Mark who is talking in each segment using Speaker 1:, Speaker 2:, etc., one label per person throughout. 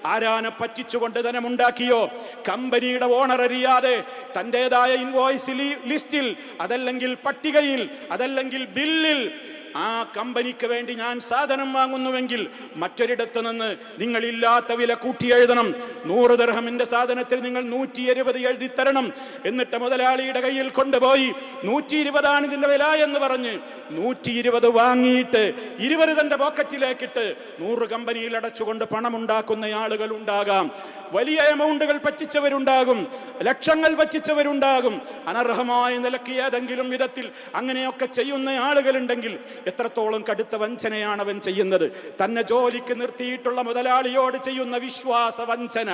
Speaker 1: ആരാനെ പറ്റിച്ചുകൊണ്ട് ധനമുണ്ടാക്കിയോ, കമ്പനിയുടെ ഓണർ അറിയാതെ തൻ്റെതായ ഇൻവോയ്സ് ലിസ്റ്റിൽ, അതല്ലെങ്കിൽ പട്ടികയിൽ, അതല്ലെങ്കിൽ ബില്ലിൽ ആ കമ്പനിക്ക് വേണ്ടി ഞാൻ സാധനം വാങ്ങുന്നുവെങ്കിൽ മറ്റൊരിടത്ത് നിന്ന് നിങ്ങൾ ഇല്ലാത്ത വില കൂട്ടി എഴുതണം. 100 ദിർഹമിന്റെ സാധനത്തിൽ നിങ്ങൾ 120 എഴുതി തരണം. എന്നിട്ട് മുതലാളിയുടെ കയ്യിൽ കൊണ്ടുപോയി 120 ഇതിന്റെ വില എന്ന് പറഞ്ഞ് 120 വാങ്ങിയിട്ട് 20 തന്റെ പോക്കറ്റിലേക്കിട്ട് 100 കമ്പനിയിൽ അടച്ചുകൊണ്ട് പണമുണ്ടാക്കുന്ന ആളുകൾ ഉണ്ടാകാം. വലിയ എമൗണ്ടുകൾ പറ്റിച്ചവരുണ്ടാകും, ലക്ഷങ്ങൾ പറ്റിച്ചവരുണ്ടാകും. അനർഹമായ നിലയ്ക്ക് ഏതെങ്കിലും വിധത്തിൽ അങ്ങനെയൊക്കെ ചെയ്യുന്ന ആളുകളുണ്ടെങ്കിൽ എത്രത്തോളം കടുത്ത വഞ്ചനയാണ് അവൻ ചെയ്യുന്നത്. തന്നെ ജോലിക്ക് നിർത്തിയിട്ടുള്ള മുതലാളിയോട് ചെയ്യുന്ന വിശ്വാസ വഞ്ചന,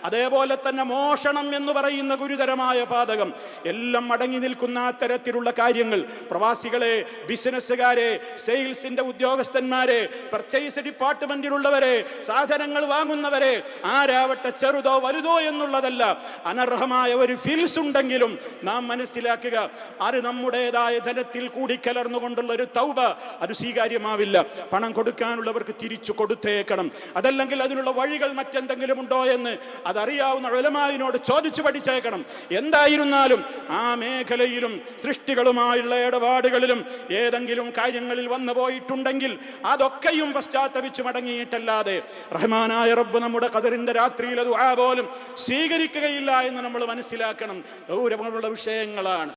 Speaker 1: അതേപോലെ തന്നെ മോഷണം എന്ന് പറയുന്ന ഗുരുതരമായ പാതകം എല്ലാം അടങ്ങി നിൽക്കുന്ന തരത്തിലുള്ള കാര്യങ്ങൾ പ്രവാസികളെ, ബിസിനസ്സുകാരെ, സെയിൽസിന്റെ ഉദ്യോഗസ്ഥന്മാരെ, പർച്ചേസ് ഡിപ്പാർട്ട്മെന്റിലുള്ളവരെ, സാധനങ്ങൾ വാങ്ങുന്നവരെ, ആരാവട്ടെ, ചെറുതോ വലുതോ എന്നുള്ളതല്ല, അനർഹമായ ഒരു ഫിൽസ് ഉണ്ടെങ്കിലും നാം മനസ്സിലാക്കുക, അത് നമ്മുടേതായ ധനത്തിൽ കൂടി കലർന്നുകൊണ്ടുള്ള ഒരു തൗബ അത് സ്വീകാര്യമാവില്ല. പണം കൊടുക്കാനുള്ളവർക്ക് തിരിച്ചു കൊടുത്തേക്കണം. അതല്ലെങ്കിൽ അതിനുള്ള വഴികൾ മറ്റെന്തെങ്കിലും ഉണ്ടോ എന്ന് അതറിയാവുന്ന ഉലമാവിനോട് ചോദിച്ചു പഠിച്ചേക്കണം. എന്തായിരുന്നാലും ആ മേഖലയിലും സൃഷ്ടികളുമായുള്ള ഇടപാടുകളിലും ഏതെങ്കിലും കാര്യങ്ങളിൽ വന്നു പോയിട്ടുണ്ടെങ്കിൽ അതൊക്കെയും പശ്ചാത്തപിച്ചു മടങ്ങിയിട്ടല്ലാതെ റഹ്മാനായ റബ്ബ് നമ്മുടെ ഖദറിന്റെ രാത്രിയിൽ ദുആ പോലും സ്വീകരിക്കുകയില്ല എന്ന് നമ്മൾ മനസ്സിലാക്കണം. ഗൗരവമുള്ള വിഷയങ്ങളാണ്.